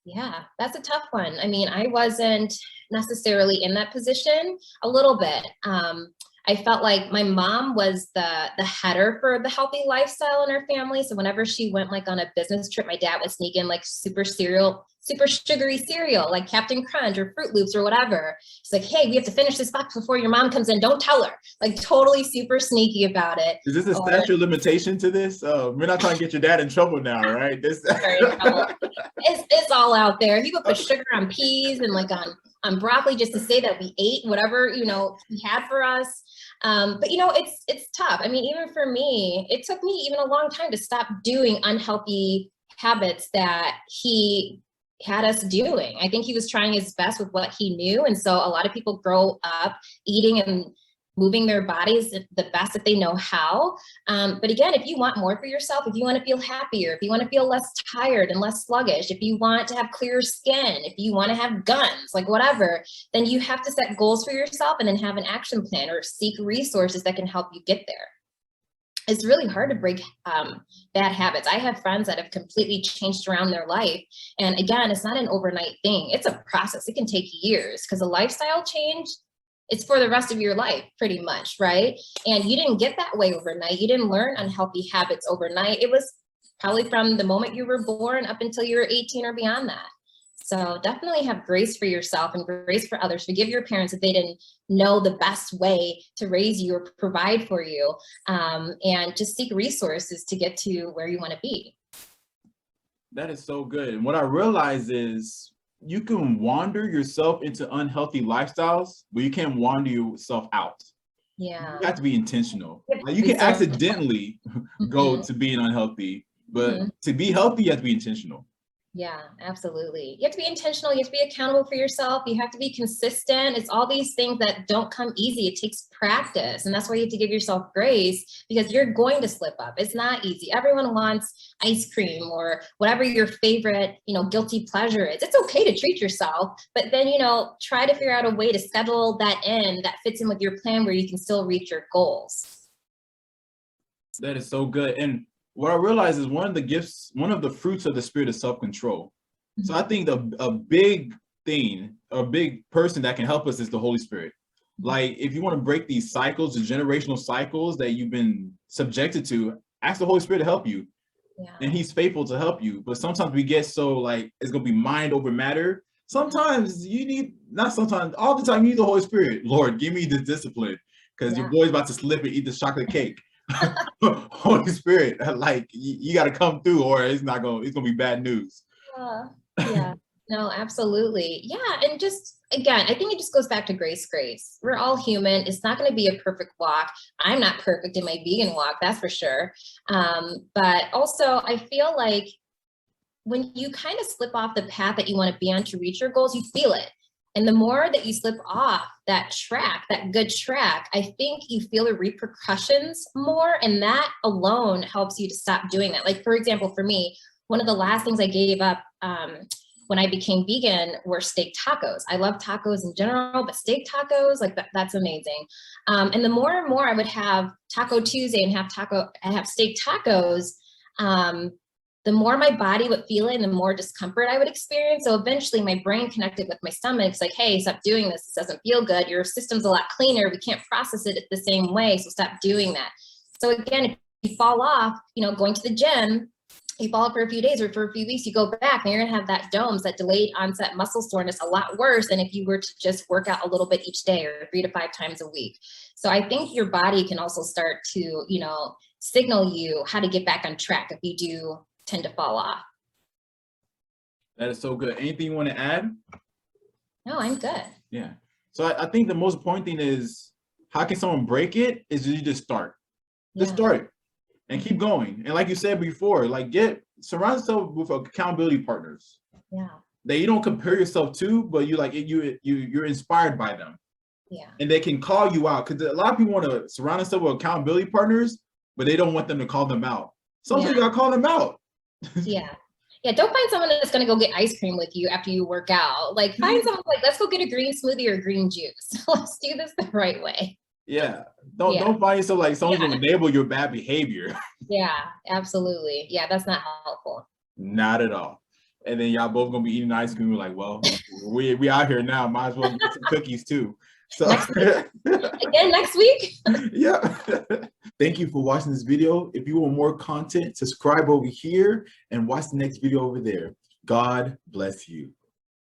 Yeah, that's a tough one. I mean, I wasn't necessarily in that position a little bit. I felt like my mom was the header for the healthy lifestyle in our family. So whenever she went like on a business trip, my dad would sneak in like super sugary cereal, like Captain Crunch or Fruit Loops or whatever. She's like, hey, we have to finish this box before your mom comes in. Don't tell her. Like totally super sneaky about it. Is this a Or, statute of limitation to this? We're not trying to get your dad in trouble now, right? This it's all out there. He would put sugar on peas and like on broccoli just to say that we ate whatever, he had for us. But it's tough. I mean, even for me, it took me even a long time to stop doing unhealthy habits that he had us doing. I think he was trying his best with what he knew. And so a lot of people grow up eating and moving their bodies the best that they know how. But again, if you want more for yourself, if you want to feel happier, if you want to feel less tired and less sluggish, if you want to have clearer skin, if you want to have guns, like whatever, then you have to set goals for yourself and then have an action plan or seek resources that can help you get there. It's really hard to break bad habits. I have friends that have completely changed around their life. And again, it's not an overnight thing. It's a process. It can take years because a lifestyle change, it's for the rest of your life, pretty much, right? And you didn't get that way overnight. You didn't learn unhealthy habits overnight. It was probably from the moment you were born up until you were 18 or beyond that. So definitely have grace for yourself and grace for others. Forgive your parents if they didn't know the best way to raise you or provide for you. And just seek resources to get to where you want to be. That is so good. And what I realize is you can wander yourself into unhealthy lifestyles, but you can't wander yourself out. Yeah. You have to be intentional. Like you can accidentally go to being unhealthy, but to be healthy, you have to be intentional. Yeah, absolutely. You have to be intentional. You have to be accountable for yourself. You have to be consistent. It's all these things that don't come easy. It takes practice. And that's why you have to give yourself grace because you're going to slip up. It's not easy. Everyone wants ice cream or whatever your favorite, guilty pleasure is. It's okay to treat yourself, but then, try to figure out a way to schedule that in that fits in with your plan where you can still reach your goals. That is so good. And what I realize is one of the fruits of the spirit is self-control. So I think a big thing, a big person that can help us is the Holy Spirit. Like if you want to break these cycles, the generational cycles that you've been subjected to, ask the Holy Spirit to help you. Yeah. And he's faithful to help you. But sometimes we get so like, it's going to be mind over matter. Sometimes all the time you need the Holy Spirit. Lord, give me the discipline because your boy's about to slip and eat the chocolate cake. Holy Spirit, like you got to come through or it's gonna be bad news. Yeah, no, absolutely. Yeah. And just, again, I think it just goes back to grace. We're all human. It's not going to be a perfect walk. I'm not perfect in my vegan walk, that's for sure. But also I feel like when you kind of slip off the path that you want to be on to reach your goals, you feel it. And the more that you slip off that track, that good track, I think you feel the repercussions more. And that alone helps you to stop doing that. Like, for example, for me, one of the last things I gave up when I became vegan were steak tacos. I love tacos in general, but steak tacos, like that's amazing. And the more and more I would have Taco Tuesday and have steak tacos, the more my body would feel it and the more discomfort I would experience. So eventually my brain connected with my stomach. It's like, hey, stop doing this. This doesn't feel good. Your system's a lot cleaner. We can't process it the same way. So stop doing that. So again, if you fall off, going to the gym, you fall off for a few days or for a few weeks, you go back and you're going to have that DOMS, that delayed onset muscle soreness, a lot worse than if you were to just work out a little bit each day or 3 to 5 times a week. So I think your body can also start to, signal you how to get back on track if you do tend to fall off. That is so good. Anything you want to add? No, I'm good. Yeah. So I think the most important thing is how can someone break it is you just start. Just start and keep going. And like you said before, like surround yourself with accountability partners. Yeah. That you don't compare yourself to, but you're inspired by them. Yeah. And they can call you out because a lot of people want to surround themselves with accountability partners, but they don't want them to call them out. Sometimes you gotta call them out. Yeah. Don't find someone that's going to go get ice cream with you after you work out. Like find someone like, let's go get a green smoothie or green juice. Let's do this the right way. Yeah. Don't find yourself like someone's going to enable your bad behavior. Yeah, absolutely. Yeah, that's not helpful. Not at all. And then y'all both gonna be eating ice cream. We're like, well, we out here now. Might as well get some cookies too. So Again next week. yeah. Thank you for watching this video. If you want more content, subscribe over here and watch the next video over there. God bless you.